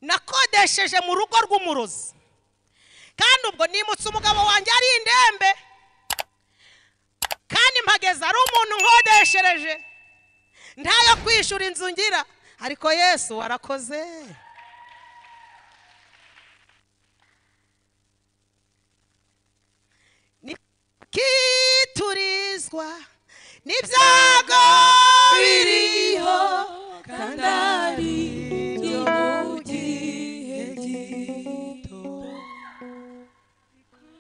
nakodesheje mu rugo rw'umurozi kandi ubwo nimutse umugabo wanjye ari indembe kandi mpageza ari umuntu nkodeshereje ntayo kwishura inzu ngira ariko Yesu warakoze nikiturizwa n'ibyago biriho kandi ari byo mu gihe gito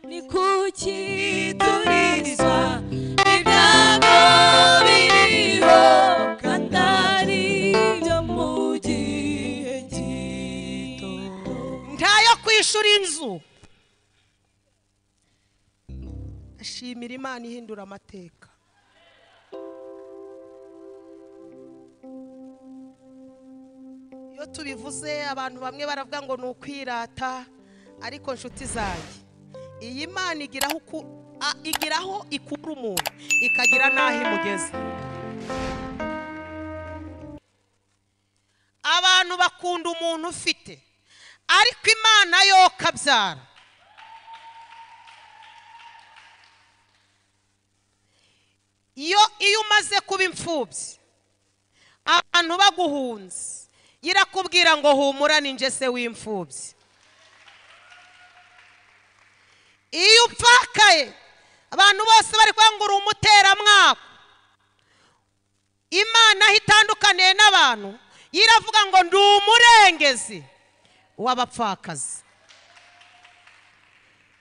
nikukiturizwa n'ibyago biriho kandi ari byo mu gihe gito ntayo kwishura inzu ashimira Imana ihindura amateka iyo tubivuze abantu bamwe baravuga ngo ni ukwirata ariko nshuti zanjye iyi Imana igiraho ikura umuntu ikagira n'aho imugeza abantu bakunda umuntu ufite ariko Imana yo kabyara iyo umaze kuba imfubyi abantu baguhunze irakubwira ngo humura ninjye se w'imfubyi iyo upfakaye abantu bose bari kwangura umuteramwaka Imana aho itandukaniye n'abantu iravuga ngo ndi umurengezi w'abapfakazi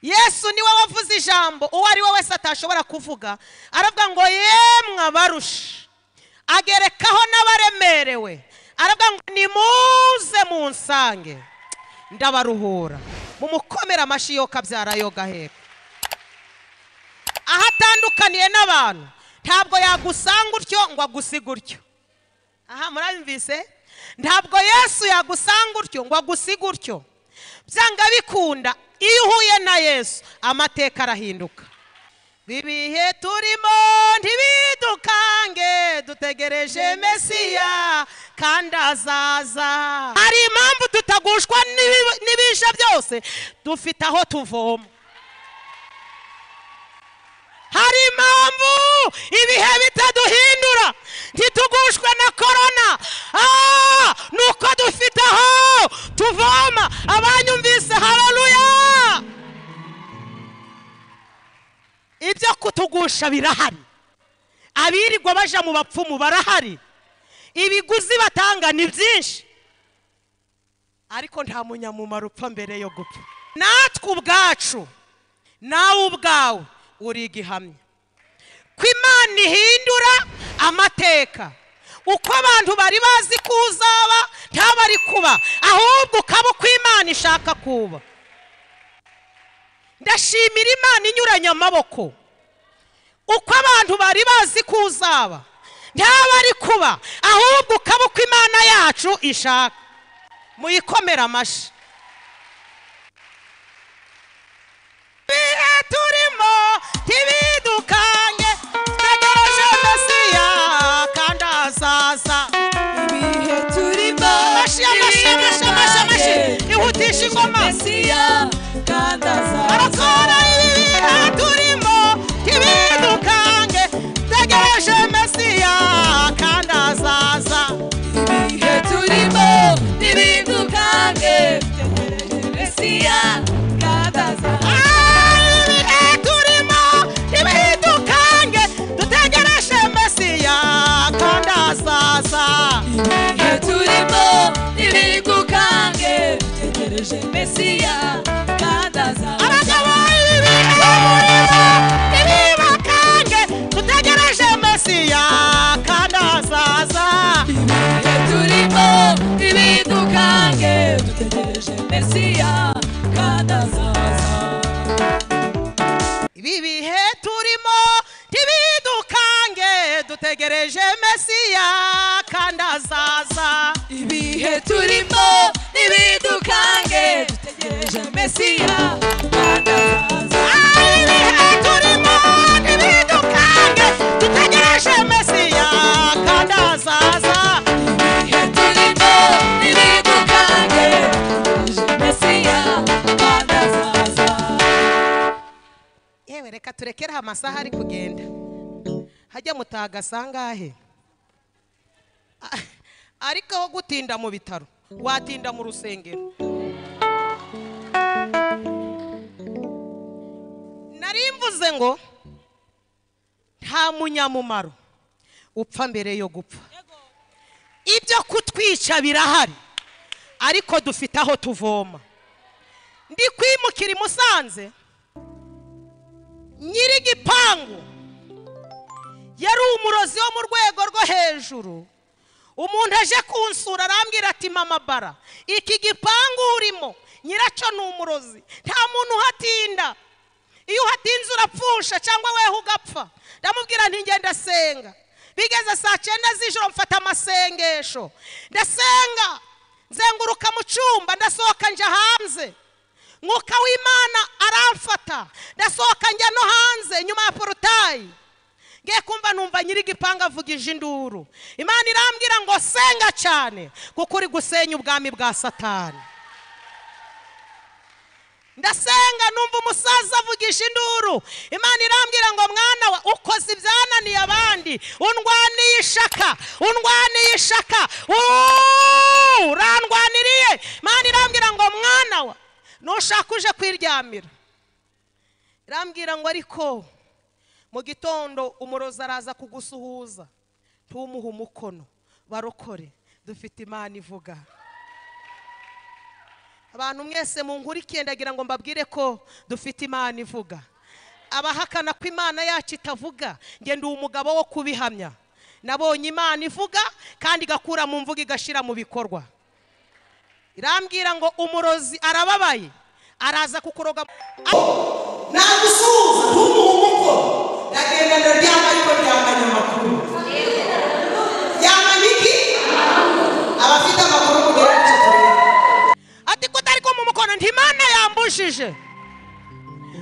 Yesu niwe wavuze ijambo uwo ari we wese atashobora kuvuga aravuga ngo yemwe abarusha agerekaho n'abaremerewe aravuga ngo nimuze munsange ndabaruhura mumukomera amashi yo kabyara yo gaheka aho atandukaniye n'abantu ntabwo yagusanga utyo ngo agusiga utyo aha murabimvise ntabwo Yesu yagusanga utyo ngo agusiga utyo byanga bikunda iyo uhuye na Yesu amateka arahinduka bibihe turimo ntibidukange dutegereje Mesiya kandi azaza hari impamvu tutagushwa n'ibisha byose dufite aho tuvoma hari impamvu ibihe bitaduhindura ntitugushwe na korona nuko dufite aho tuvoma abanyumvise haleluya ibyo kutugusha birahari abirirwa baja mu bapfumu barahari ibiguzi batanga ni byinshi ariko nta munyamumaro upfa mbere yo gupfa natwe ubwacu nawe ubwawe uri igihamya ko Imana ihindura amateka uko abantu bari bazi kuzaba ntabari kuba ahubwo ukaba uko Imana ishaka kuba ndashimira Imana inyuranye amaboko uko abantu bari bazi kuzaba ntabari kuba ahubwo ukaba uko Imana yacu ishaka muyikomera amashi bihe turimo tibidukange tegereje Mesiya kandi azaza ibihe turimo amashi ihutisha ingoma Mesiya kandi azaza arakora ibihe turimo tibidukange tegereje Mesiya kandi azaza ibihe turimo tibidukange tegereje Mesiya kandi azaza ibihe turimo ntibigukange dutegereje Mesiya kandi azaza abagabo ibihe turimo ntibibakange dutegereje Mesiya kandi azaza ibihe turimo ntibidukange dutegereje Mesiya kandi azaza ibihe turimo ntibidukange dutegereje Mesiya kandi azaza ibihe turimo ntibidukange dutegereje Mesiya kandi azaza ibihe turimo ntibidukange dutegereje Mesiya kandi azaza ibihe turimo ntibidukange reka turekere amasaha ari kugenda hajya mutaga sangahe ariko aho gutinda mu bitaro watinda mu rusengero. Narimvuze ngo nta munyamumaro upfa mbere yo gupfa. Ibyo kutwica birahari ariko dufite aho tuvoma. Ndi kwimukira i Musanze, Nyirigipangu yari umurozi wo mu rwego rwo hejuru. Umuntu aje kunsura arambwira ati mama bara, iki gipangu urimo nyiraco ni umurozi, nta muntu uhatinda, iyo uhatinze urapfusha cyangwa weho ugapfa. Ndamubwira nti ngenda senga. Bigeze saa 9 z'ijoro mfata amasengesho, ndasenga nzenguruka mu cyumba, ndasohoka nja hanze, Mwuka w'Imana aramfata, ndasohoka njya no hanze nyuma ya porutayi. Ngiye kumva numva Nyirigipangu avugije induru. Imana irambwira ngo senga cyane kuko uri gusenya ubwami bwa Satani. Ndasenga numva umusaza avugije induru. Imana irambwira ngo mwana wa ukoze ibyananiye abandi, undwaniye ishaka, undwaniye ishaka, urandwaniriye. Imana irambwira ngo mwana wa nushaka uje kwiryamira. Irambwira ngo ariko mu gitondo umurozi araza kugusuhuza, ntumuhe umukono, barokore, dufite Imana ivuga. Abantu mwese munkurikiye ndagira ngo mbabwire ko dufite Imana ivuga. Abahakana ko Imana yacu itavuga, nge ndi umugabo wo kubihamya. Nabonye Imana ivuga kandi igakura mu mvuga igashira mu bikorwa. Irambwira ngo umurozi arababaye, araza kukuroga. Nagusuhuza ntumuhe umukono, ndagenda ndaryama ariko ryamanya amakuru. Ryamanya iki? Abafite amakuru kugira ngo ati kutari ko mu mukono nti Imana yambujije.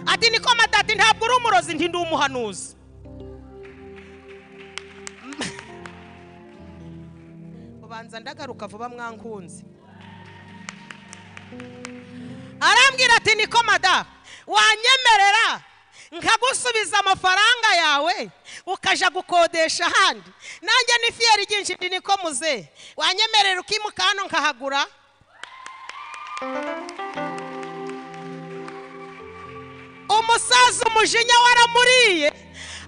Ati niko matati ntabwo uri umurozi, nti ndi umuhanuzi. Ubanza ndagaruka vuba mwankunzi. Arambwira ati niko mada, wanyemerera nkagusubiza amafaranga yawe ukaja gukodesha handi, nanjye ni fieri ryinshi ndi niko muze, wanyemerera ukimuka hano nkahagura. Umusaza umujinya waramuriye,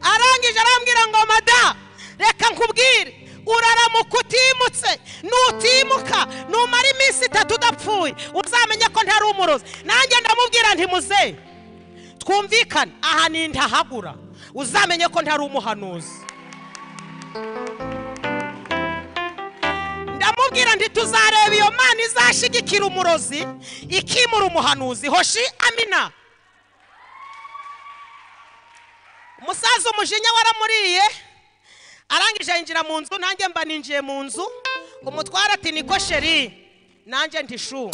arangije arambwira ngo mada reka nkubwire, uraramuka utimutse, nutimuka numara iminsi 3 udapfuye uzamenye ko ntari umurozi. Nanjye ndamubwira nti muze twumvikane aha ni ndahagura, uzamenye ko ntari umuhanuzi. Ndamubwira nti tuzareba iyo Mana izashigikira umurozi ikimura umuhanuzi. Hoshi amina. Umusaza umujinya waramuriye, arangije yinjira mu nzu, nanjye mba ninjiye mu nzu. Umutwara ati niko sheri, nanjye ntishu.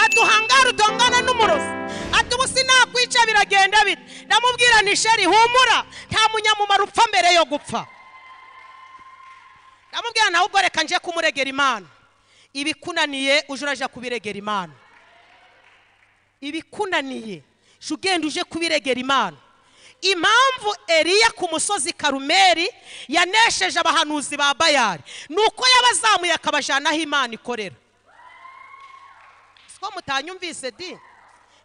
Aduhangara utongana n'umurozi, ati ubu sinakwica biragenda bite. Ndamubwira nti sheri humura, nta munyamumaro upfa mbere yo gupfa. Ndamubwira nawe ubwo reka nje kumuregera Imana. Ibikunaniye uje uraje kubiregera Imana. Ibikunaniye ugenda uje kubiregera Imana. Impamvu Eliya ku musozi Karumeli yanesheje abahanuzi ba Bayali nuko yabazamuye akabajana aho Imana ikorera. Siko mutanyumvise di?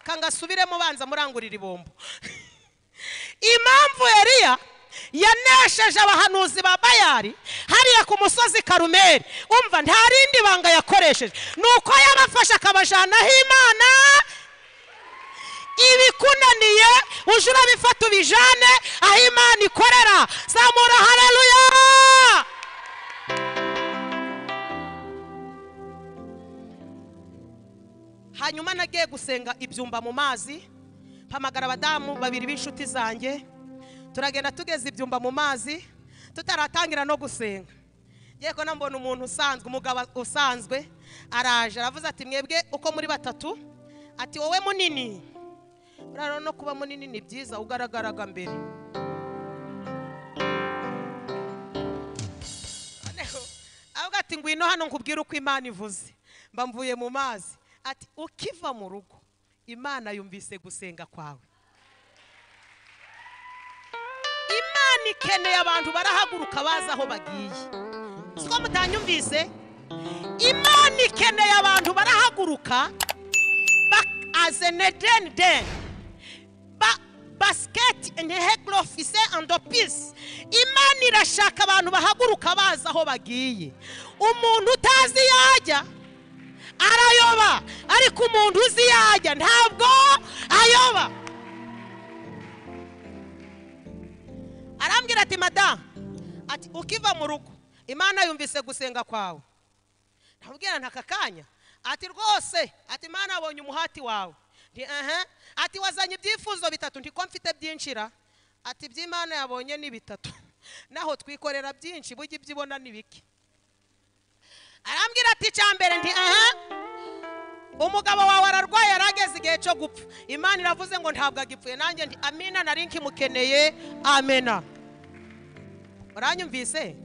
Kangasubiremo banza murangurira ibombo. Impamvu Eliya yanesheje abahanuzi ba Bayali hariya ku musozi Karumeli, umva nta rindi banga yakoresheje, nuko yabafasha akabajana aho Imana. Ibikunaniye uje urabifata ubijane aho Imana ikorera. Zamura haleluya. Hanyuma nagiye gusenga ibyumba mu mazi, mpamagara abadamu 2 b'inshuti zanjye, turagenda tugeze ibyumba mu mazi tutaratangira no gusenga. Ngiye ko nambona umuntu usanzwe, umugabo usanzwe araje aravuze ati mwebwe uko muri 3, ati wowe munini, uraro no kuba munini ni byiza ugaragaraga mbere. Avuga ati ngwino hano nkubwira uko Imana ivuze. Mba mvuye mu mazi, ati ukiva mu rugo Imana yumvise gusenga kwawe. Imana ikeneye abantu barahaguruka baza aho bagiye. Siko mutanyumvise? Imana ikeneye abantu barahaguruka azeneden basket and heglo office and peace. Imana irashaka abantu bahaguruka baza aho bagiye. Umuntu utazi yajya arayoba, ariko umuntu uzi yajya ntabwo ayoba. Arambwira ati madam, ati ukiva mu rugo Imana yumvise gusenga kwawe. Ntabwira ntakakanya, ati rwose, ati Imana abonye umuhati wawe. Ati wazanye ibyifuzo bitatu, ndi ko mfite byinshira. Ati by'Imana yabonye ni bitatu, naho twikorera byinshi bujye byibona ni biki. Arambwira ati cyambere ndi umugabo wawe ararwaye arageze igihe cyo gupfa. Imana iravuze ngo ntabwo agipfuye. Nanjye ndi amina, nari nkimukeneye. Amena. Uranyumvise?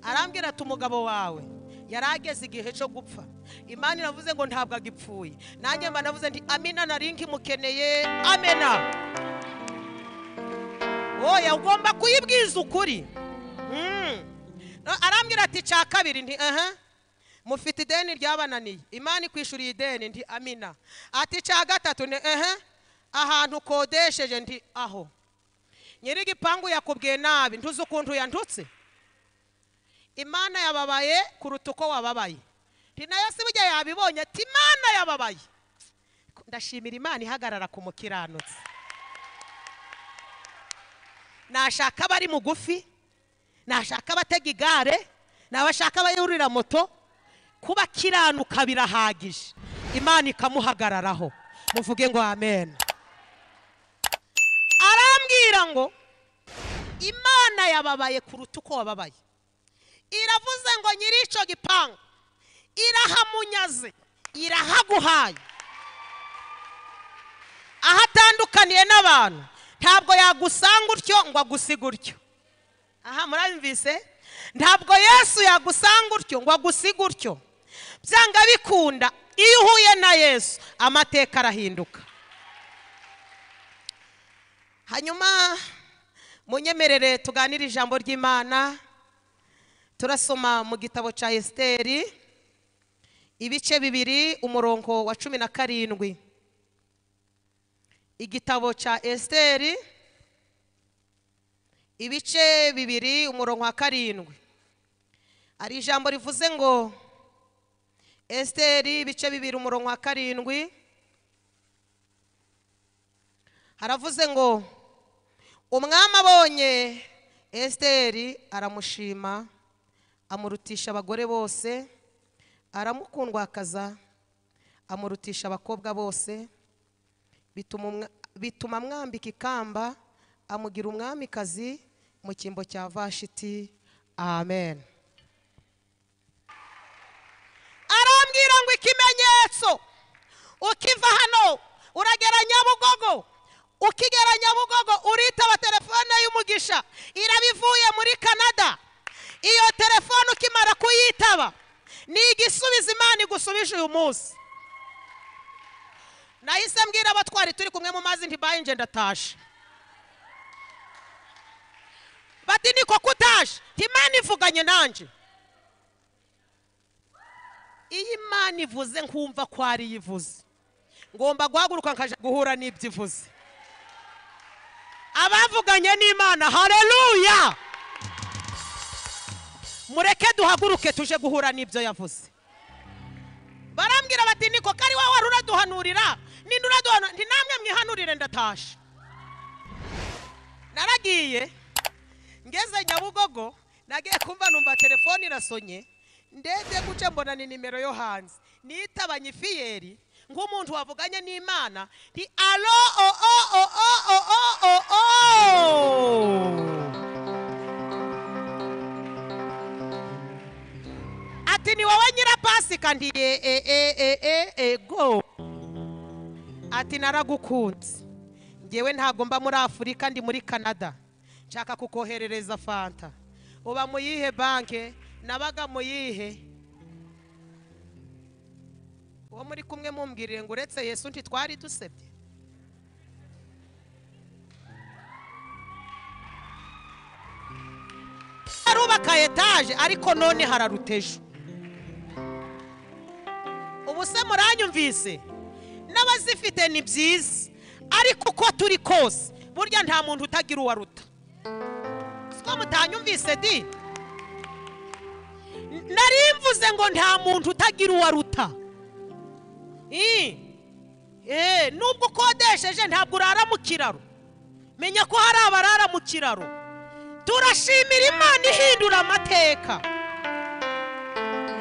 Arambwira ati umugabo wawe yarageze igihe cyo gupfa. Imana iravuze ngo ntabwo agipfuye. Nanjye mba navuze ndi amina, nari nkimukeneye. Amena. Oya, ugomba kuyibwiza ukuri. Arambwira ati cya kabiri ndi mufite ideni ryabananiye, Imana ikwishuriye ideni. Ndi amina. Ati cya gatatu ni ahantu kodesheje. Ndi aho Nyirigipangu yakubwiye nabi, ntuzi ukuntu yantutse. Imana yababaye kuruta uko wababaye. Ndi nayo si burya yabibonye ati Imana yababaye. Ndashimira Imana ihagarara ku mukiranutsi. Nashaka bari mugufi, nashaka abatega igare, nabashaka abayurira moto, kuba kiranuka birahagije. Imana ikamuhagararaho. Muvuge ngo amen. Arambwira ngo Imana yababaye kuruta uko wababaye. Iravuze ngo nyirico gipangu irahamunyaze, irahaguhaye. Ahatandukaniye n'abantu ntabwo yagusanga utyo ngo agusiga utyo. Murabimvise? Ntabwo Yesu yagusanga utyo ngo agusiga utyo. Byanga bikunda iyo uhuye na Yesu amateka arahinduka. Hanyuma munyemerere tuganire ijambo ry'Imana. Turasoma mu gitabo cya Esteri ibice 2 umurongo wa 17. Igitabo cya Esteri ibice 2 umurongo wa 7. Ari ijambo rivuze ngo Esteri ibice 2 umurongo wa 7. Haravuze ngo umwami abonye Esteri aramushima, amurutisha abagore bose, aramukundwakaza, amurutisha abakobwa bose, bituma mwambika ikamba, amugira umwamikazi mu cyimbo cya Vashiti. Amen. Arambwira ngo ikimenyetso ukiva hano uragera Nyabugogo, ukigera Nyabugogo uritaba telefone y'umugisha irabivuye muri Canada. Iyo telefone ukimara kuyitaba ni igisubizo Imana igusubije uyu munsi. Nahise mbwira abatwari turi kumwe mu mazi nti baye nje ndatashe. Bati niko kutashe, Imana ivuganye nanje. Iyi Imana ivuze nkumva ko ari yivuze, ngomba guhaguruka nkaje guhura n'ibyo ivuze. Abavuganye n'Imana, haleluya. Mureke duhaguruke tuje guhura n'ibyo yavuze. Barambwira bati niko kari wawe uraduhanurira, ninde uraduhanurira? Nti namwe mwihanurire ndatashe. Naragiye ngeze Nyabugogo, nagiye kumva numva telefone irasonye, ndebye guce mbona ni nimero yo hanze. Nitabanye ifiyeri nk'umuntu wavuganye n'Imana, nti alo ati ni wowe Nyirapasika? Ndi go. Ati naragukunze, ngewe ntago mba muri Afurika, ndi muri Canada, nshaka kukoherereza fanta. Uba mu yihe banke? Nabaga mu yihe? uwo muri kumwe mumbwirire ngo uretse Yesu ntitwari dusebye. Arubaka etaje ariko none hararuteje. Ubu se muranyumvise? N'abazifite ni byiza ariko uko turi kose burya nta muntu utagira uwaruta. Siko mutanyumvise di? Narimvuze ngo nta muntu utagira uwaruta. Nubwo ukodesheje ntabwo urara mu kiraro. Menya ko hari abarara mu kiraro. Turashimira Imana ihindura amateka.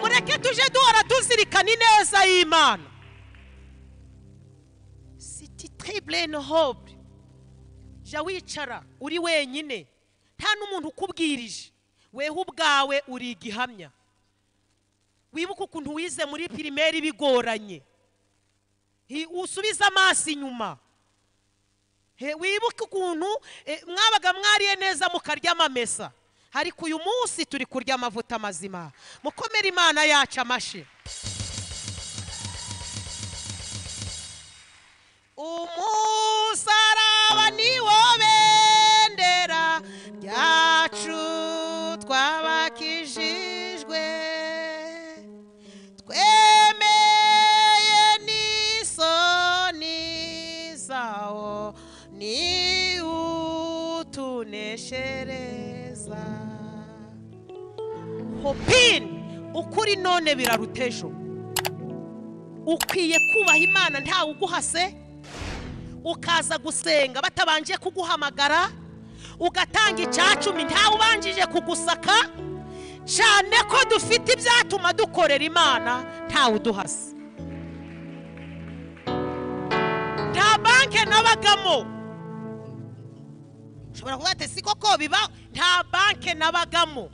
Mureke tuje duhora tuzirikana ineza y'Imana. C'est très noble. Ja wicara uri wenyine nta n'umuntu ukubwirije, weho ubwawe uri igihamya. Wibuka ukuntu wize muri primaire bigoranye, usubiza amaso inyuma. Wibuka ukuntu mwabaga mwariye neza mukarya amamesa, ariko uyu munsi turi kurya amavuta mazima. Mukomere Imana yacu amashi. Umusaraba niwo bendera ryacu twabakijijwe, twemeye n'isoni zawo ni utuneshereza. Hopini ukuri none birarutejo. Ukwiye kubaha Imana ntawe uguhase, ukaza gusenga batabanje kuguhamagara, ugatanga icyacumi ntawe ubanjije kugusaka, cyane ko dufite ibyatuma dukorera Imana ntawe uduhase. Nta banke nabagamo. Ushobora kuvuga ati siko ko biba, nta banke nabagamo.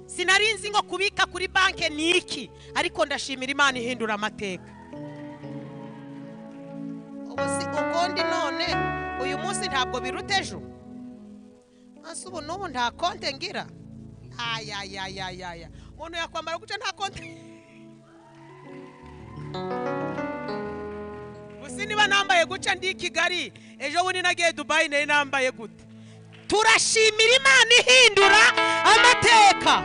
Sinarinzi ngo kubika kuri banke ni iki, ariko ndashimira Imana ihindura amateka. Ubundi none uyu munsi ntabwo birutejo. Asubu n'ubu nta konte ngira. Ayayayayaya. Umuntu yakwambara guca nta konte. Usi niba nambaye guca ndi Kigali, ejo bundi nagiye Dubai nayo nambaye gute. Turashimira Imana ihindura amateka.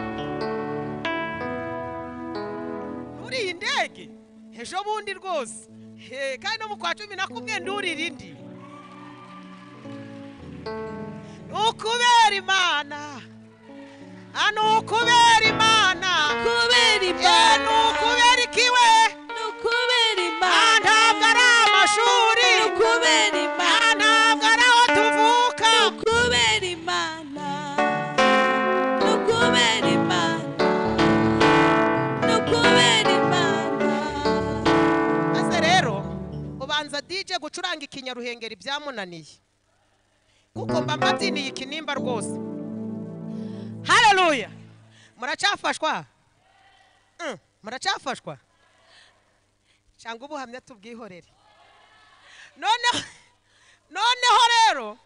Uri indege ejo bundi rwose. Kandi no mu kwa 10 nakubwiye ndurira indi. Ukubera Imana. Ukubera Imana. Ukubera Imana. Ukubera ikiwe. Ukubera Imana. Ntabwo ari amashuri. Ukubera Imana. Ntabwo ari aho tuvuka. Ukubera Imana. Ukubera Imana. Ukubera Imana. Ase rero ubanza DJ gucuranga ikinyaruhengeri byamunaniye. Kuko mba mbabyiniye ikinimba rwose. Haleluya. Muracafashwa? Muracafashwa? Cyangwa ubuhamya tubwihorere. Noneho rero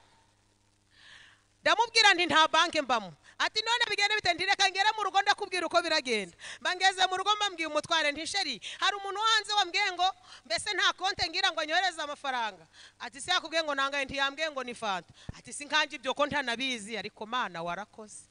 ndamubwira nti nta banke mbamo. Ati none bigende bitendire kangera mu rugo ndakubwira uko biragenda. Mbangeze mu rugo mbambwiye umutware nti sheri hari umuntu hanze wambwiye ngo mbese nta konte ngira ngo anyohereze amafaranga. Ati se yakubwiye ngo nangaye nti yambwiye ngo ni fanta. Ati sinkanje ibyo ko ntanabizi ariko Mana warakoze.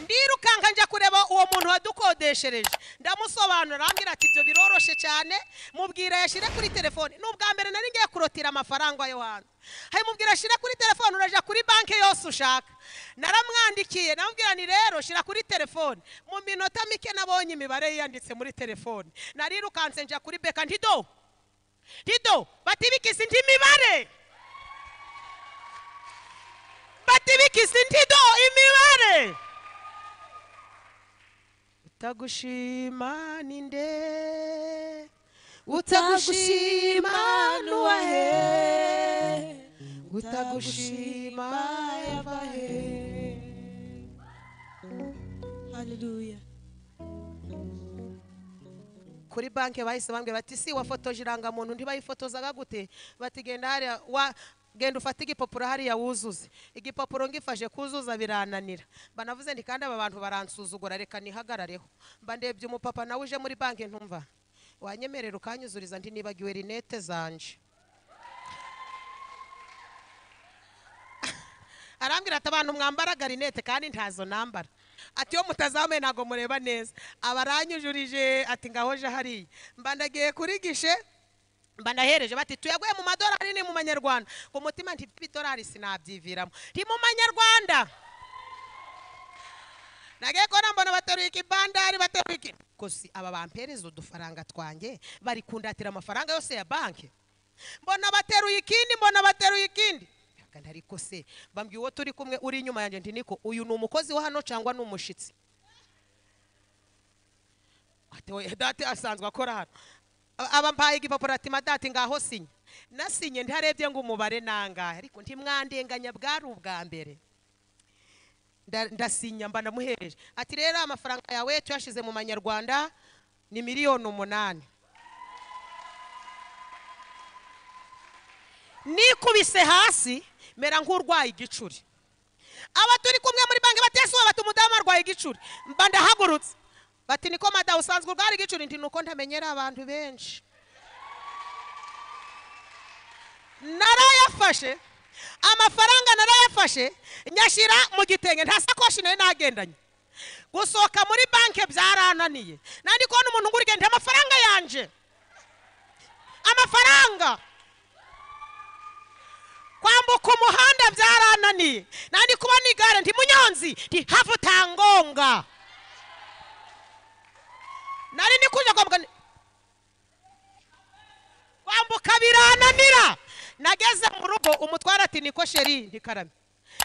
Ndirukanga nja kureba uwo muntu wadukodeshereje, ndamusobanura ambwira ati ibyo biroroshe cyane, mubwira yashire kuri telefone. N'ubwa mbere nari ngiye kurotira amafaranga yo hanze. Hayi mubwira ashire kuri telefone uraja kuri banke yose ushaka. Naramwandikiye namubwira ni rero shira kuri telefone. Mu minota mike nabonye imibare yanditse muri telefone. Narirukanse nja kuri beka ndido batibikisi ndi mibare. Batibikisi ndido imibare. Utagushima ninde, utagushima nuwahe, utagushima yabahe. Hallelujah. Kuri banke bahise bambwira bati si wafotoje irangamuntu ntibayifotozaga gute. Bati genda hariya genda ufate igipapuro hariya wuzuze. Igipapuro ngifashe kuzuza birananira. Banavuze ndi kandi aba bantu baransuzugura, reka nihagarareho. Mba ndebye umupapa nawe uje muri banki ntumva. Wanyemerera ukanyuzuriza ndi nibagiwe rinete zanje. Arambwira ati abantu mwambaraga rinete kandi ntazo nambara. Ati yo mutazame nago mureba neza. Abaranyujurije ati ngahoje hariya. Mba ndagiye kurigishe. Banahereje bati tuyaguye mu madolari ni mu manyarwanda. Ku mutima nti $5 sinabyiviramo. Ndi mu manyarwanda. Nagiye ko mbona bateruye ikibandari bateruye iki. Kosi aba bampereza udufaranga twanjye bari kundatira amafaranga yose ya banki. Mbona bateruye ikindi. Kandi ariko se bambwiye uwo turi kumwe uri inyuma yanjye nti niko uyu ni umukozi wa hano cyangwa ni umushitsi. Ati oya date asanzwe akora hano. Aba mpaye igipapuro ati madati ngaho sinye. Nasinye ntarebye ngo umubare nangahe ariko ntimwandenganya bwari ubwa mbere. Ndasinya mba ndamuhereje. Ati rero amafaranga yawe tuyashize mu manyarwanda ni $8,000,000. Nikubise hasi mera nk'urwaye igicuri. Aba turi kumwe muri banki batesuwe bati umudamu arwaye igicuri. Mba ndahagurutse. Bati niko madamu usanzwe urwara igicuri nti nuko ntamenyera abantu benshi. Narayafashe amafaranga narayafashe nyashira mu gitenge nta sakoshi nayo nagendanye. Gusohoka muri banki byarananiye. Nandi ko n'umuntu ngurige nti amafaranga yanje. Amafaranga kwambuka umuhanda byarananiye. Nandi kuba nigare nti munyonzi nti havutangonga. Nari nikuje kwambuka birananira. Nageze mu rugo umutwara ati niko sheri ndikarame.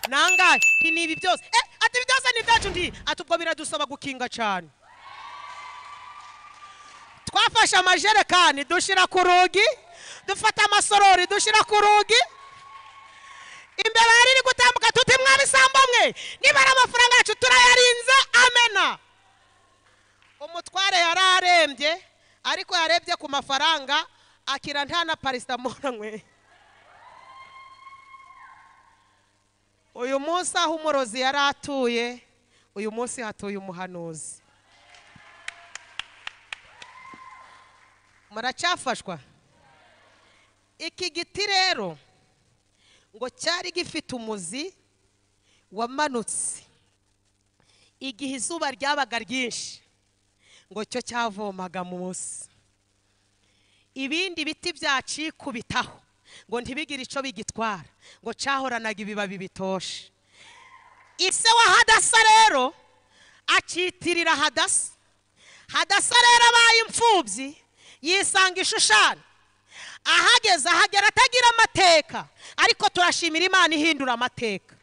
Nangaye nti nibi byose. Ati byose ni byacu ndi atubwo biradusaba gukinga cyane. Twafashe amajerekani dushira ku rugi, dufata amasorori dushira ku rugi. Imbere ari gutambuka tuti mwabisambo mwe nibara amafaranga yacu turayarinze amena. Umutware yararembye ariko yarebye ku mafaranga akira ntana paracetamol mwe. Uyu munsi aho umurozi yaratuye uyu munsi hatuye umuhanuzi. Muracafashwa. Iki giti rero ngo cyari gifite umuzi wamanutse igihe izuba ryabaga ryinshi ngo cyo cyavomaga munsi. Ibindi biti byacikubitaho ngo ntibigire ico bigitwara ngo cyahoranaga ibibabi bitoshe. Ise wa Hadasa rero acitirira Hadasa. Hadasa rero abaye imfubyi yisanga ishushana. Ahagera atagira amateka ariko turashimira Imana ihindura amateka.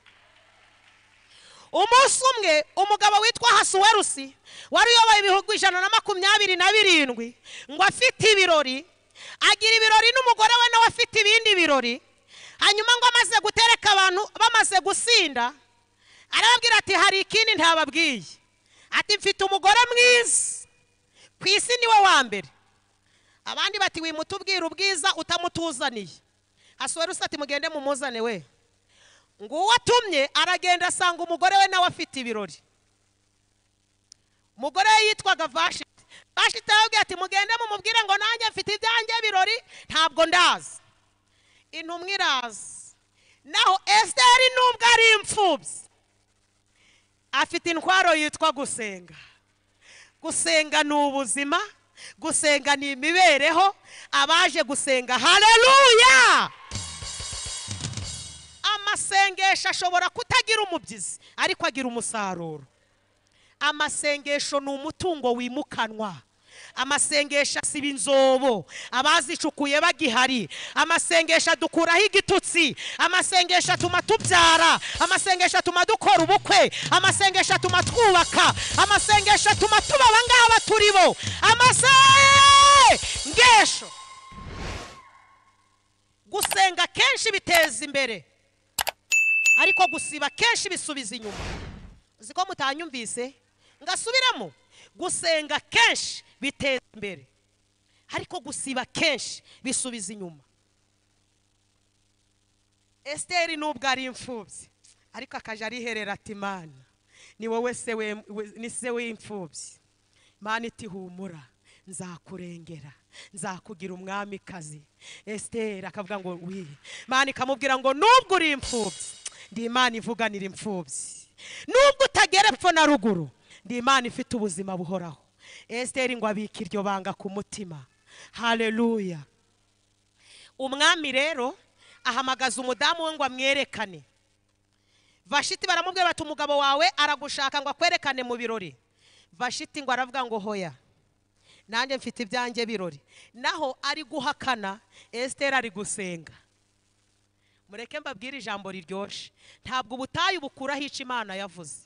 Umunsi umwe umugabo witwa Hasuwerusi wari uyoboye ibihugu 127 ngo afite ibirori, agira ibirori n'umugore we nawe afite ibindi birori. Hanyuma ngo amaze gutereka abantu bamaze gusinda arababwira ati hari ikindi ntababwiye. Ati mfite umugore mwiza ku isi niwe wa mbere. Abandi bati wimutubwira ubwiza utamutuzaniye. Hasuwerusi ati mugende mumuzane we. Ngo watumye aragenda asanga umugore we nawe afite ibirori. Umugore we yitwaga Vashiti. Vashiti yabwiye ati mugende mumubwire ngo nanjye mfite ibyanjye birori ntabwo ndazi. Intumwa iraza. Naho Esteri nubwo ari imfubyi afite intwaro yitwa gusenga. Gusenga ni ubuzima, gusenga ni imibereho. Abaje gusenga haleluya. Amasengesho ashobora kutagira umubyizi ariko agira umusaruro. Amasengesho ni umutungo wimukanwa. Amasengesho asiba inzobo abazicukuye bagihari. Amasengesho adukuraho igitutsi. Amasengesho atuma tubyara. Amasengesho atuma dukora ubukwe. Amasengesho atuma twubaka. Amasengesho atuma tuba abangaba turibo. Amasengesho. Gusenga kenshi biteza imbere ariko gusiba kenshi bisubiza inyuma. Uziko mutanyumvise ngasubiramo. Gusenga kenshi biteza imbere ariko gusiba kenshi bisubiza inyuma. Esiteri nubwo ari imfubyi ariko akaje ariherera ati Imana ni wowe se w'imfubyi. Imana iti humura nzakurengera nzakugira umwamikazi. Esiteri akavuga ngo wi. Imana ikamubwira ngo nubwo uri imfubyi ndi Imana ivuganira imfubyi, nubwo utagera epfo na ruguru ndi Imana ifite ubuzima buhoraho. Esiteri ngo abika iryo banga ku mutima. Haleluya. Umwami rero ahamagaza umudamu we ngo amwerekane. Vashiti baramubwira bati umugabo wawe aragushaka ngo akwerekane mu birori. Vashiti ngo aravuga ngo hoya nanjye mfite ibyanjye birori. Naho ari guhakana, Esiteri ari gusenga. Mureke mbabwire ijambo riryoshe, ntabwo ubutayu bukuraho icyo Imana yavuze,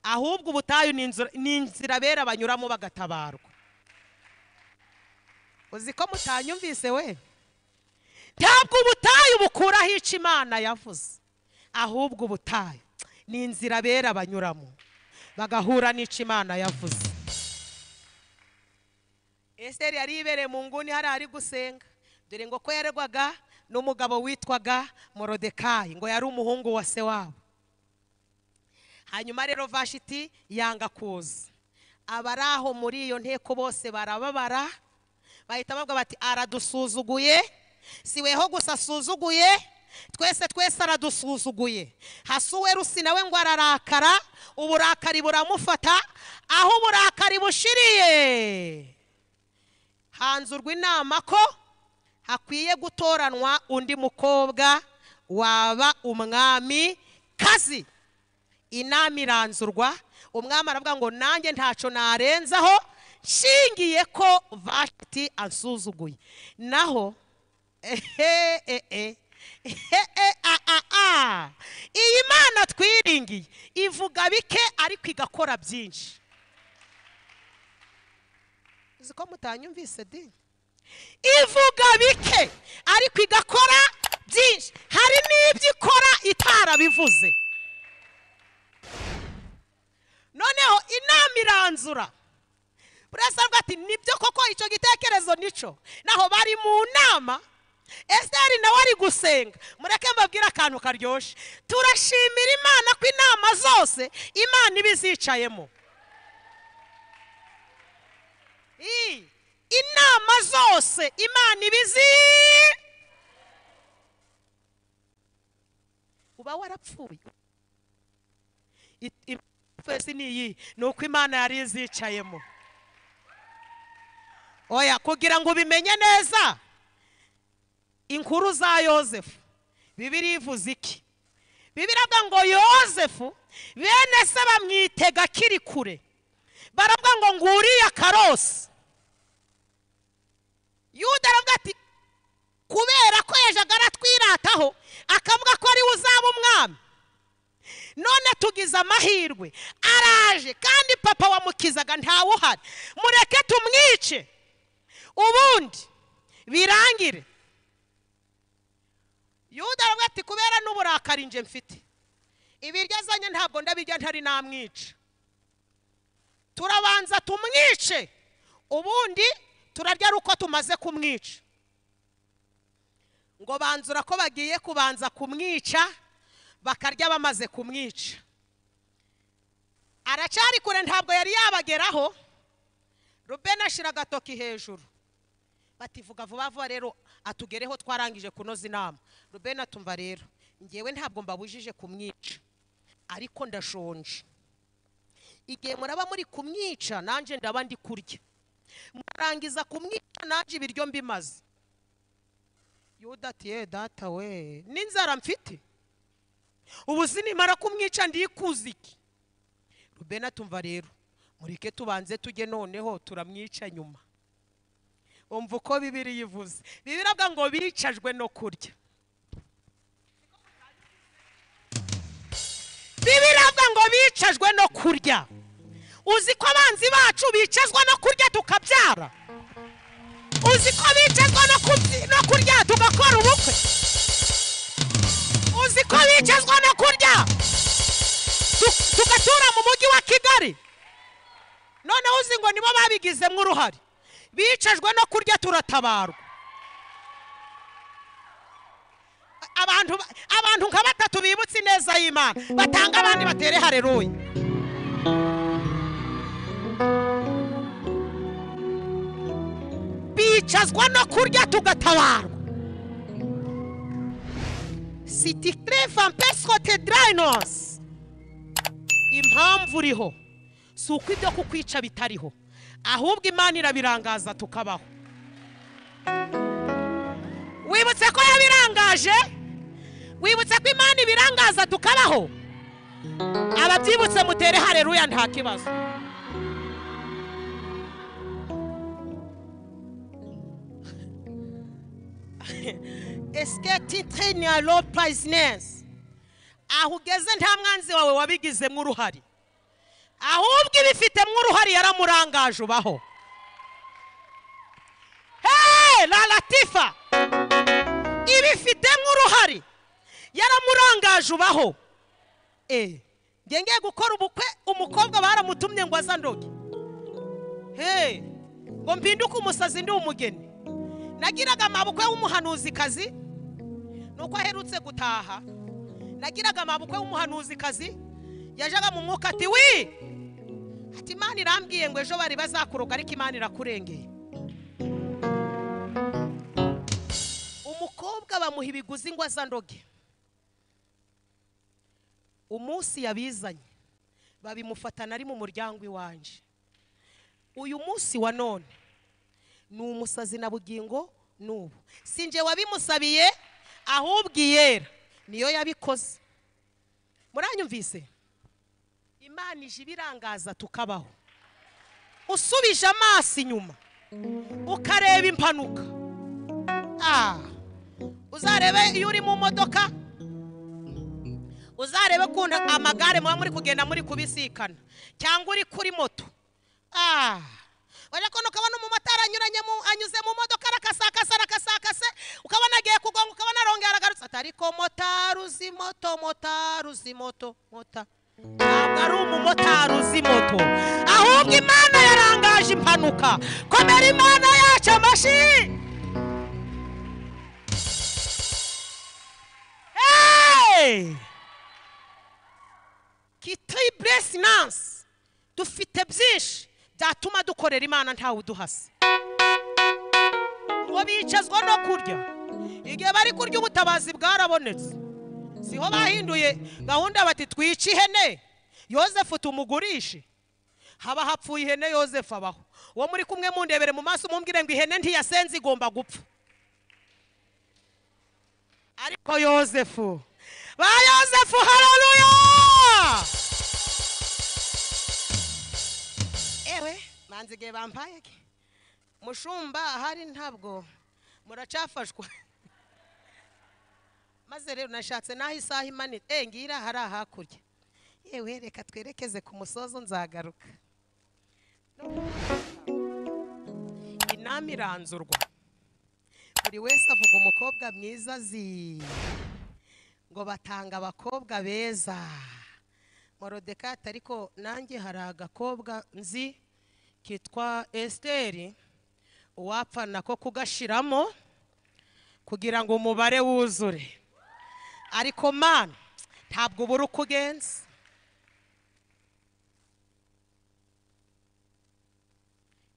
ahubwo ubutayu ni inzira bera banyuramo bagatabarwa. Uzi ko mutanyumvise we? Ntabwo ubutayu bukuraho icyo Imana yavuze, ahubwo ubutayu ni inzira bera banyuramo bagahura n'icyo Imana yavuze. Esiteri yari ibereye mu nguni hari ari gusenga. Dore ngo ko yarerwaga n'umugabo witwaga Morodekayi, ngo yari umuhungu wa se wabo. Hanyuma rero Vashiti yanga kuza. Abaraho muri iyo nteko bose barababara, bahita bavuga bati aradusuzuguye, siweho gusa asuzuguye, twese aradusuzuguye. Hasuwe Rusi nawe ngo ararakara, uburakari buramufata. Aho uburakari bushiriye hanzurwa inama ko hakwiye gutoranwa undi mukobwa waba umwami kazi. Inama iranzurwa, umwami aravuga ngo nanjye ntaco narenzaho nshingiye ko Vashiti ansuzuguye. Naho iyi Mana twiringiye ivuga bike ariko igakora byinshi. Uziko mutanyumvise di? Ivuga bike ariko igakora byinshi. Hari n'ibyo ikora itarabivuze. Noneho inama iranzura. Burasabwa ati nibyo koko icyo gitekerezo nico. Naho bari mu nama, Esiteri nawe ari gusenga. Mureke mbabwira akantu karyoshe, turashimira Imana ko inama zose Imana ibizicayemo. Inama zose Imana ibizi. Uba warapfuye. Fesi niyi nuko Imana yari izicayemo. Oya kugira ngo bimenye neza inkuru za Yosefu, Bibiri ivuze iki? Bibiri avuga ngo Yosefu bene se bamwitega kiri kure, baravuga ngo nguriya karosi. Yuda aravuga ati kubera ko yajaga aratwirataho akavuga ko ari uzaba umwami, none tugize amahirwe araje kandi papa wamukizaga ntawe uhari, mureke tumwice ubundi birangire. Yuda aravuga ati kubera n'uburakari nje mfite, ibiryo azanye ntabwo ndabirya ntari namwica, turabanza tumwice ubundi turarya uko tumaze kumwica. Ngo banzura ko bagiye kubanza kumwica bakarya bamaze kumwica. Aracari kure ntabwo yari yabageraho. Rubeni ashira agatoki hejuru bati vuga vuba vuba rero atugereho twarangije kunoza inama. Rubeni atumva rero ngewe ntabwo mbabujije kumwica ariko ndashonje, igihe muraba muri kumwica nanje ndaba ndi kurya, murangiza kumwica nanje ibiryo mbimaze. Yuda ati data we n'inzara mfite ubu sinimara kumwica ndikuza iki? Rubeni atumva rero mureke tubanze tujye noneho turamwica nyuma. Umva uko Bibiri yivuze. Bibiri avuga ngo bicajwe no kurya. Bibiri avuga ngo bicajwe no kurya. Uzi ko abanzi bacu bicazwa no kurya tukabyara? Uzi ko bicazwa no kurya tugakora ubukwe? Uzi ko bicazwa no kurya tugatura mu mujyi wa Kigali? None uzi ngo nibo babigizemo uruhare. Bicajwe no kurya turatabarwa. abantu nka batatu bibutse neza y'Imana batanga abandi batere haleluya. Bicazwa no kurya tugatabarwa. Siti treva mpeskote drainos. Impamvu uriho si uko ibyo kukwica bitariho, ahubwo Imana irabirangaza tukabaho. Wibutse ko yabirangaje, wibutse ko Imana ibirangaza tukabaho. Ababyibutse mutere haleluya nta kibazo. Est-ce que tu traînes à l'autre business? Aho ugeze nta mwanzi wawe wabigizemo uruhari, ahubwo ibifitemo uruhari yaramurangaje ubaho. Hey, la latifa, ibifitemo uruhari yaramurangaje ubaho. Ngenge gukora ubukwe, umukobwa baramutumye ngo azandoge. Hey, ngo mpinduke umusazi ndi umugeni. Nagiraga amabukwe w'umuhanuzi kazi, nuko aherutse gutaha. Nagiraga amabukwe w'umuhanuzi kazi, yajaga mu mwuka ati wi, ati Imana irambwiye ngo ejo bari bazakuroga ariko Imana irakurengeye. Umukobwa bamuha ibiguzi ngo azandoge. Umunsi yabizanye babimufatana ari mu muryango iwanje. Uyu munsi wa none ni umusazi na bugingo nubu. Sinje wabimusabiye ahubwo iyera niyo yabikoze. Muranyumvise? Imana ije ibirangaza tukabaho. Usubije amaso inyuma ukareba impanuka. Uzarebe iyo uri mu modoka, uzarebe kuntu amagare muba muri kugenda muri kubisikana, cyangwa uri kuri moto. Wajya kono ukabona umumotari anyuze mu modoka arakasakase, ukabona agiye kugonga, ukabona arongera aragarutse ati ariko motari uzi moto, motari uzi moto, mota. Ntabwo ari umumotari uzi moto, ahubwo Imana yarangaje impanuka. Komera Imana yacu amashi. Hey! Kitari blessinance. Dufite byinshi byatuma dukorera Imana ntawe uduhase. Ngo bicazwa no kurya. Igihe bari kurya ubutabazi bwarabonetse. Siho bahinduye gahunda bati twica ihene Yosefu tumugurishe. Haba hapfuye ihene Yosefu abaho. Uwo muri kumwe mundebere mu maso mumbwire ngo ihene ntiyasenze igomba gupfa. Ariko Yosefu, ba Yosefu, haleluya. Ewe manzige bampaye ki mushumba hari ntabwo muracafashwa. Maze rero nashatse naho isaha imanitse ngira hari ahakurya. Yewe reka twerekeze ku musozo nzagaruka. Inama iranzurwa. Buri wese avuga umukobwa mwiza ngo batanga abakobwa beza. Morodekati ariko nanjye hari agakobwa nzi kitwa Esteri, uwapfa nako kugashiramo kugira ngo umubare wuzure. Ariko Mana ntabwo ubura uko ugenza.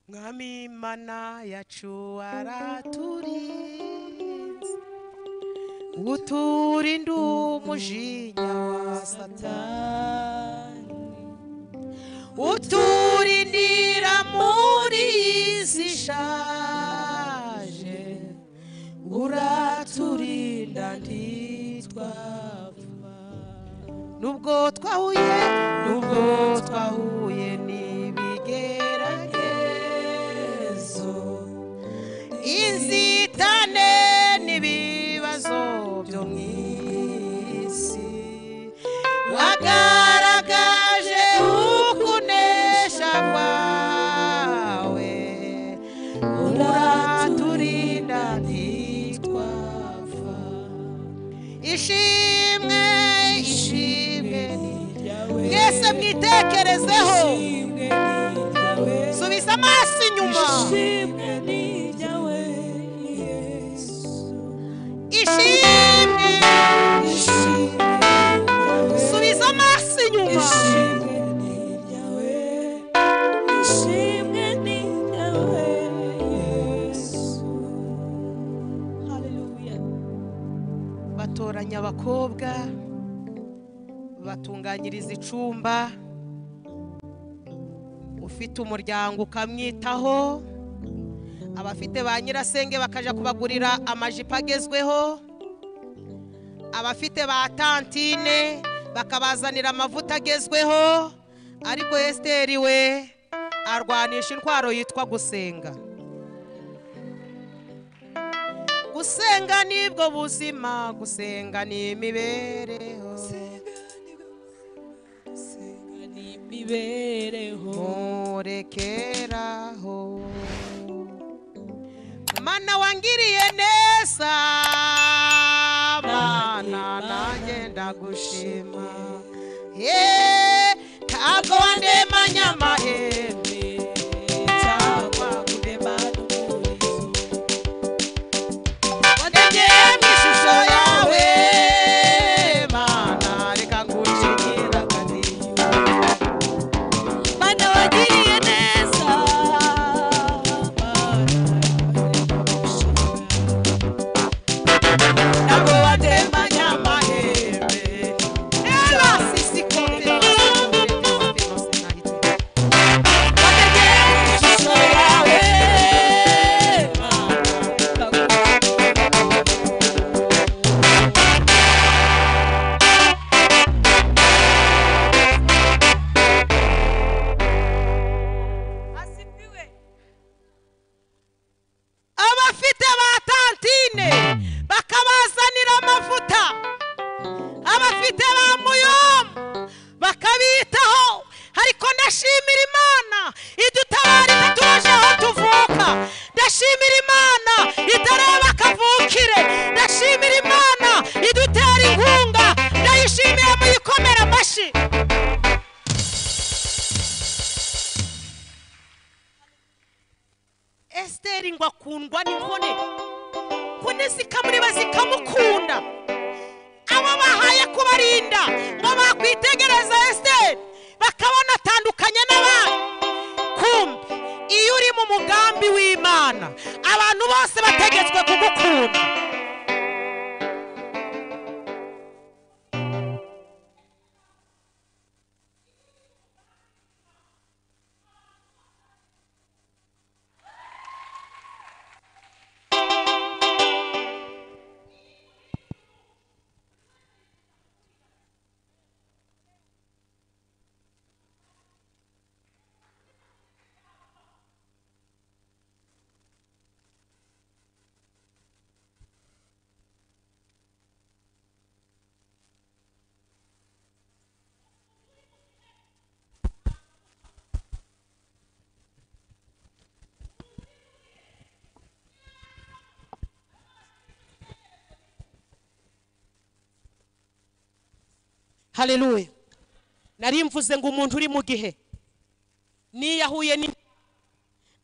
Mwami Imana yacu araturinze, uturinda umujinya wa Satani, uturindira muri isi ishaje, uraturinda ntitwapfa. Nubwo twahuye n'ibigeragezo, inzitane n'ibibazo byo mu isi, wagaragaje ukunesha kwawe, uraturinda ntitwapfa. Ishimwe mwese mwitekerezeho, subiza amaso inyuma. Ishimwe subiza amaso inyuma. Batoranya abakobwa batunganyiriza icumba, ufite umuryango ukamwitaho, abafite ba nyirasenge bakaja kubagurira amajipo agezweho, abafite ba tantine bakabazanira amavuta agezweho. Ariko Esteri we arwanisha intwaro yitwa gusenga. Gusenga nibwo buzima, gusenga ni imibereho, murekeraho. Mana wangiriye neza, Mana nanjye ndagushima. Ntabwo wandemanya amahembe cyangwa kundema n'umurizo, wandemye mu ishusho yawe, Mana reka ngucinyira akadiho. Mana wagiriye neza, ntabwo wandemanya amahembe. Abafite ba tantine bakabazanira amavuta, abafite ba muyomba bakabitaho. Ariko ndashimira Imana idutabara itatubaje aho tuvuka. Ndashimira Imana itareba kavukire. Ndashimira Imana idutera inkunga. Ndayishimiye muyikomera amashi. Esteri ngo akundwa n'inkone, kone zikamuriba zikamukunda. Abo bahaye kubarinda ngo bakwitegereza Esteri bakabona atandukanye n'abandi. Kumbe iyo uri mu mugambi w'Imana abantu bose bategetswe kugukunda. Haleluya. Nari mvuze ngo umuntu uri mu gihe niyahuye ni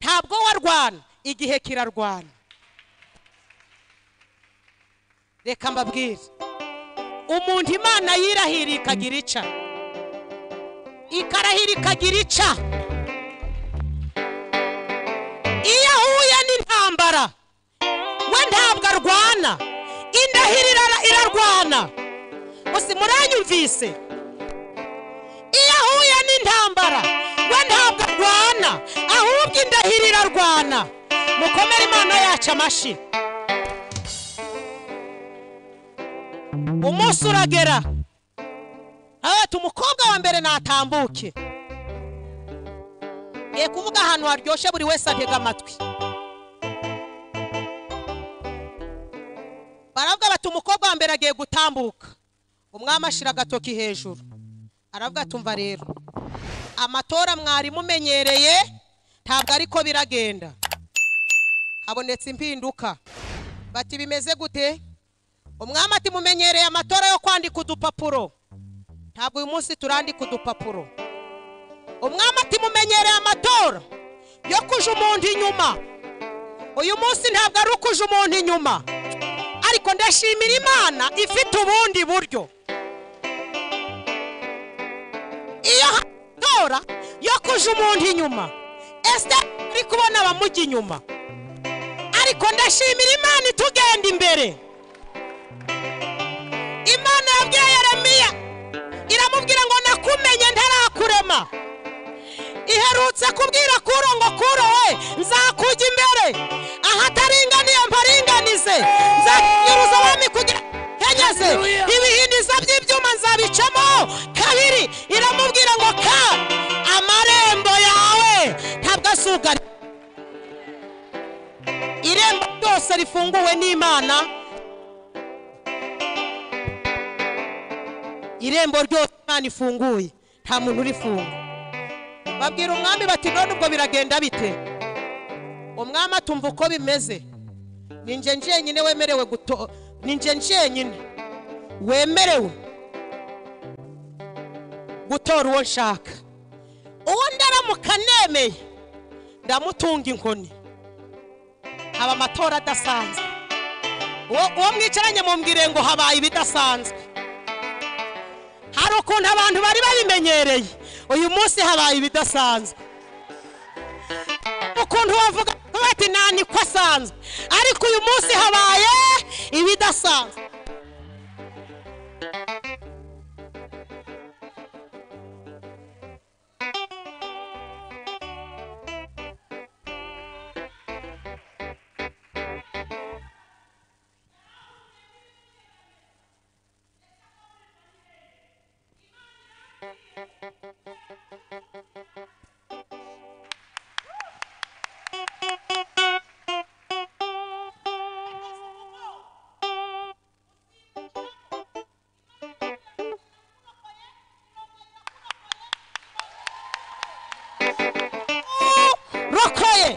ntabwo warwana, igihe kirarwana. Reka mbabwire, umuntu Imana yirahira ikagira ica, ikarahira ikagira ica. Iyo ahuye n'intambara we ntabwo arwana, indahiro irarwana. Ose muranyumvise? Iyo ahuye n'intambara we ntabwo arwana, ahubwo indahiro irarwana. Mukomere Imana yacu amashi. Umunsi uragera ati umukobwa wa mbere natambuke. Ngiye kuvuga ahantu haryoshye buri wese atega amatwi. Baravuga bati umukobwa wa mbere agiye gutambuka. Umwami ashira agatoki hejuru aravuga ati umva rero, amatora mwari mumenyereye ntabwo ariko biragenda, habonetse impinduka. Bati bimeze gute? Umwami ati mumenyereye amatora yo kwandika udupapuro, ntabwo uyu munsi turandika udupapuro. Umwami ati mumenyereye amatora yo kuja umuntu inyuma, uyu munsi ntabwo ari ukuja umuntu inyuma. Ariko ariko ndashimira Imana ifite ubundi buryo. Iyo hatora yo kuja umuntu inyuma, Esther ari kubona abamujya inyuma, ariko ndashimira Imana itugenda imbere. Imana yabwiye Yeremiya iramubwira ngo nakumenye ntarakurema. Iherutse kubwira Kuro ngo Kuro we nzakujya imbere, ahataringaniye mparinganize, nzakunyuruza abami kugira hegeze, ibihindiza by'ibyuma nzabicamo kabiri. Iramubwira ngo ka amarembo yawe ntabwo asugari. Irembo ryose rifunguwe n'Imana, irembo ryose Imana ifunguye nta muntu urifunga. Babwira umwami bati none ubwo biragenda bite? Umwami atumva uko bimeze. Ninje njenyine wemerewe ninje njenyine wemerewe gutora uwo nshaka. Uwo ndaramuka nemeye ndamutunga inkoni. Haba amatora adasanzwe. Uwo mwicaranye mumbwire ngo habaye ibidasanzwe. Hari ukuntu abantu bari babimenyereye, uyu munsi habaye ibidasanzwe. Ukuntu wavuga bati nani ko asanzwe, ariko uyu munsi habaye ibidasanzwe. Rokoye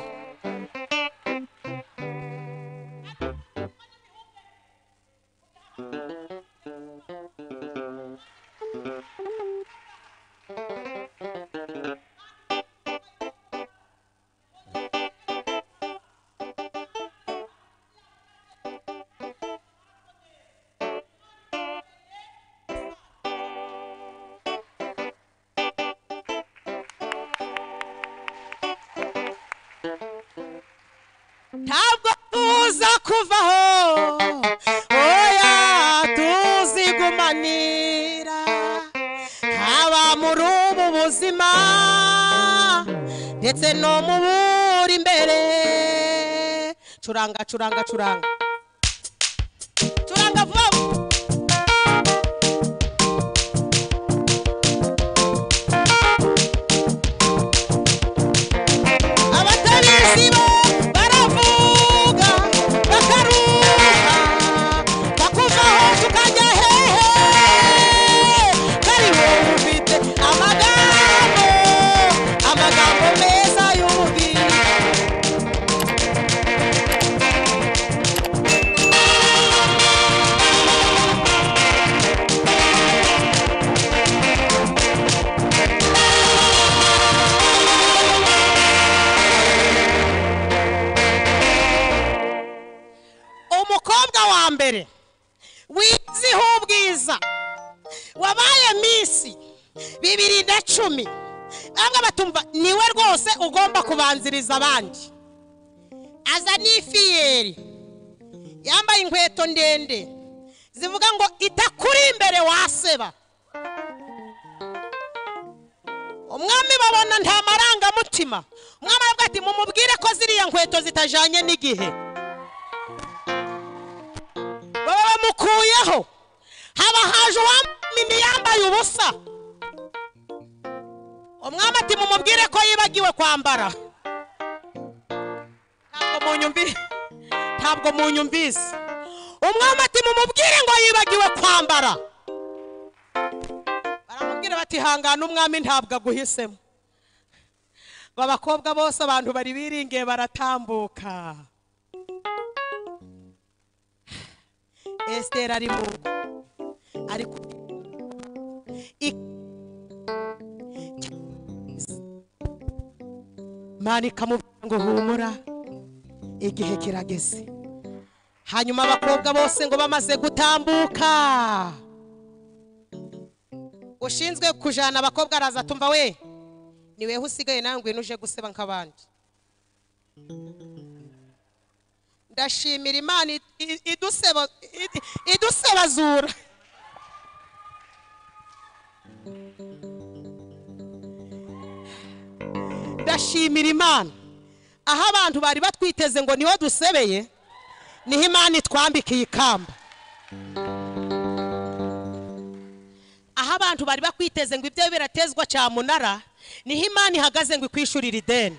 ntabwo tuza kuvaho, oya tuzigumanira, haba muri ubu buzima ndetse no mu buri imbere. Curanga curanga curanga curanga vuba. Abatabizi bo baravuga bakaruha, bakuvaho tukajya hehe, kari wowe ufite amagambo meza y'ububiri. Umukobwa wa mbere wiziho ubwiza wabaye misi 2010, bamwe batumva niwe rwose ugomba kubanziriza abandi. Aza n'ifiyeri yambaye inkweto ndende zivuga ngo itakuri imbere waseba. Umwami babona nta marangamutima. Umwami aravuga ati mumubwire ko ziriya nkweto zitajanye n'igihe. Baba bamukuyeho, haba haje uwamini yambaye ubusa. Umwami ati mumubwire ko yibagiwe kwambara. Ntabwo munyumvise. Umwami ati mumubwire ngo yibagiwe kwambara. Baramubwira bati hangana umwami ntabwo aguhisemo. Babakobwa bose abantu bari biringiye baratambuka. Esther ari mu ariko Imana ikamubwira ngo humura, igihe kirageze. hanyuma abakobwa bose ngo bamaze gutambuka ushinzwe kujana abakobwa araza tumva we niwe usigaye nawe ngwino uje guseba nk'abandi ndashimira Imana idusebazura ndashimira Imana aho abantu bari batwiteze ngo niho dusebeye niho Imana itwambikiye ikamba aho abantu bari bakwiteze ngo ibyo biratezwa cyamunara niho Imana ihagaze ngo ikwishurire ideni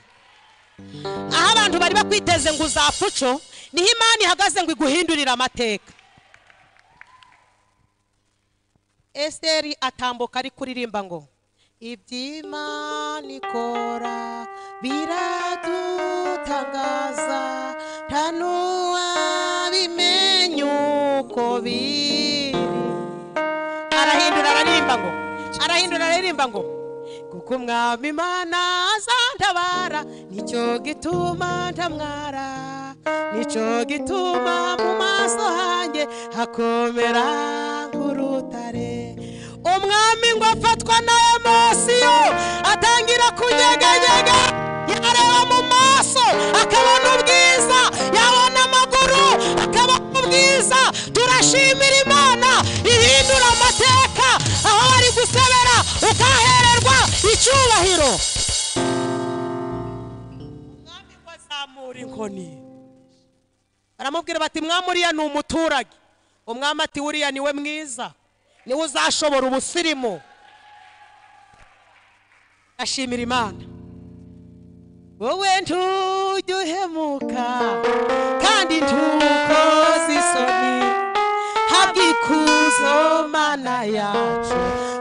aho abantu bari bakwiteze ngo uzapfuco niho Imana ihagaze ngo iguhindurire amateka Esteri atambuka ari kuririmba ngo iby'Imana ikora biradutangaza nta n'uwabimenya uko biri arahindura aririmba ngo kuko umwami Imana azantabara nicyo gituma ntamwara nicyo gituma mu maso hanjye hakomera nk'urutare umwami ngo afatwa na emosiyo atangira kunyeganyega yareba mu maso akabona ubwiza yabona amaguru akabona ubwiza turashimira Imana ihindura amateka aho ari gusebera ukahererwa icyubahiro umwami ngo azamura inkoni baramubwira bati mwamuriya ni umuturage umwami ati uriya niwe mwiza niwe uzashobora ubusirimu ashimira Imana wowe ntujye uhemuka kandi ntukoze isoni habwa ikuzo Mana yacu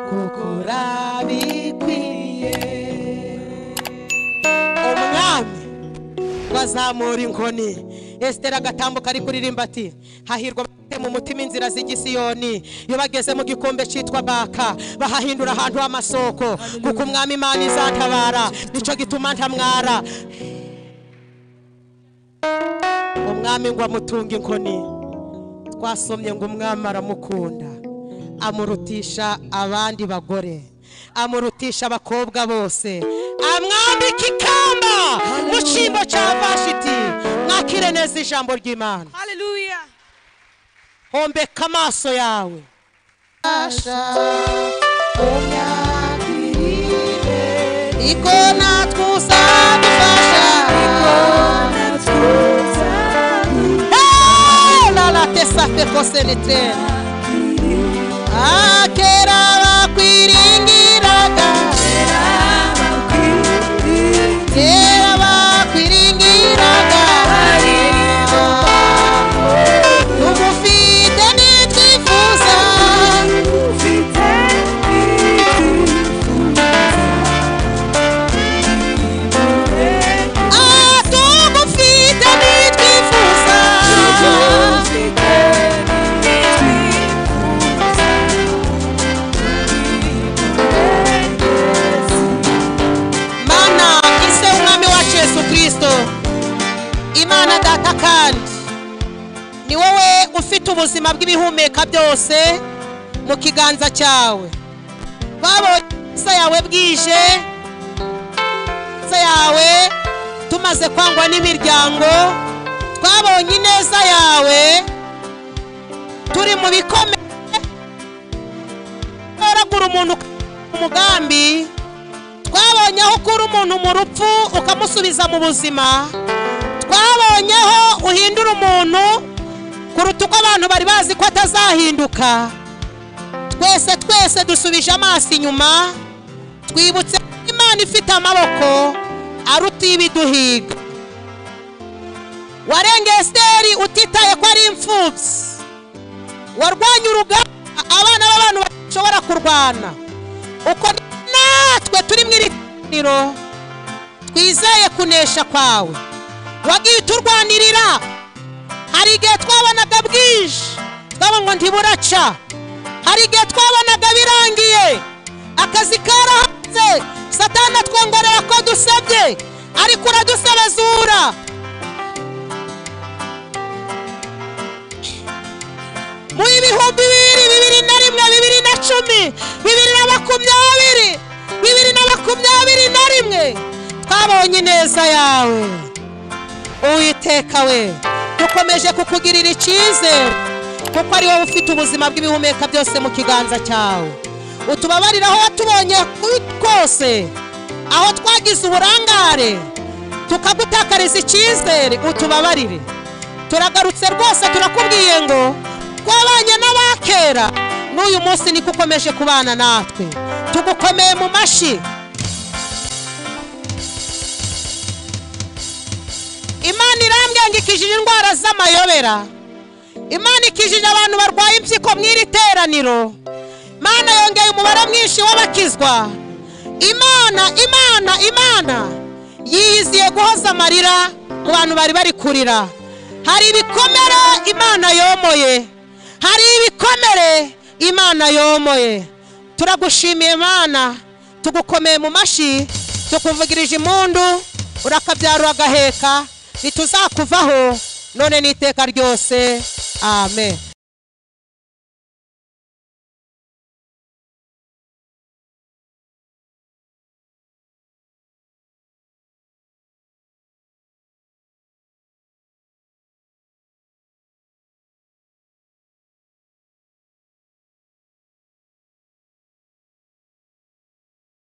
kuko urabikwiriye umwami bazamura inkoni Esteri agatambuka ari kuririmba ati hahirwa mu mutima inzira z'igisiyoni iyo bageze mu gikombe cyitwa Baka bahahindura ahantu h'amasoko kuko umwami Imana izantabara nicyo gituma ntamwara umwami ngo amutunga inkoni twasomye ngo umwami aramukunda amurutisha abandi bagore amurutisha abakobwa bose amwambika ikamba mu cyimbo cya Vashiti mwakire neza ijambo ry'Imana Hallelujah. hombeka amaso yawe iko natwusa dufasha la la tesa fe kosenete akera bakwiringiraga kera bakwiringiraga tumufite nitwifuza tumufite nitwifuza Mana ise umwami wacu Yesu Kristo Imana data kandi ni wowe ufite ubuzima bw'ibihumeka byose mu kiganza cyawe babonye isa yawe bwije isa yawe tumaze kwangwa n'imiryango twabonye ineza yawe turi mu bikomeye uragura umuntu umugambi twabonye aho ukura umuntu mu rupfu ukamusubiza mu buzima twabonye aho uhindura umuntu kuruta uko abantu bari bazi ko atazahinduka twese dusubije amaso inyuma twibutse Imana ifite amaboko aruta ibiduhiga warengeye Esteri utitaye ko ari imfubyi warwanya urugamba abana b'abantu bashobora kurwana uko natwe turi mu iriniro twizeye kunesha kwawe wagiye turwanirira hari igihe twabonaga bwije twaba ngo ntiburaca hari igihe twabonaga birangiye akazi karahanze Satani atwongorera ko dusebye ariko uradusebezura 2021 twabonye ineza yawe Uwiteka we dukomeje kukugirira icyizere kuko ari wowe ufite ubuzima bw'ibihumeka byose mu kiganza cyawe utubabarira aho watubonye kose aho twagize uburangare tukagutakariza icyizere utubabarire turagarutse rwose turakubwiye ngo twabanye n'abakera n'uyu munsi niko ukomeje kubana natwe tugukomeye mu mashi Imana irambwiye ngo ikijije indwara z'amayobera Imana ikijije abantu barwaye impyiko mw'iri teraniro Imana yongeye umubare mwinshi w'abakizwa Imana yiyiziye guhoza amarira mu bantu bari kurira hari ibikomere Imana yomoye hari ibikomere Imana yomoye turagushimiye Imana tugukomeye mu mashi tukuvugirije impundu urakabyarura agaheka bituzakuvaho none n'iteka ryose amen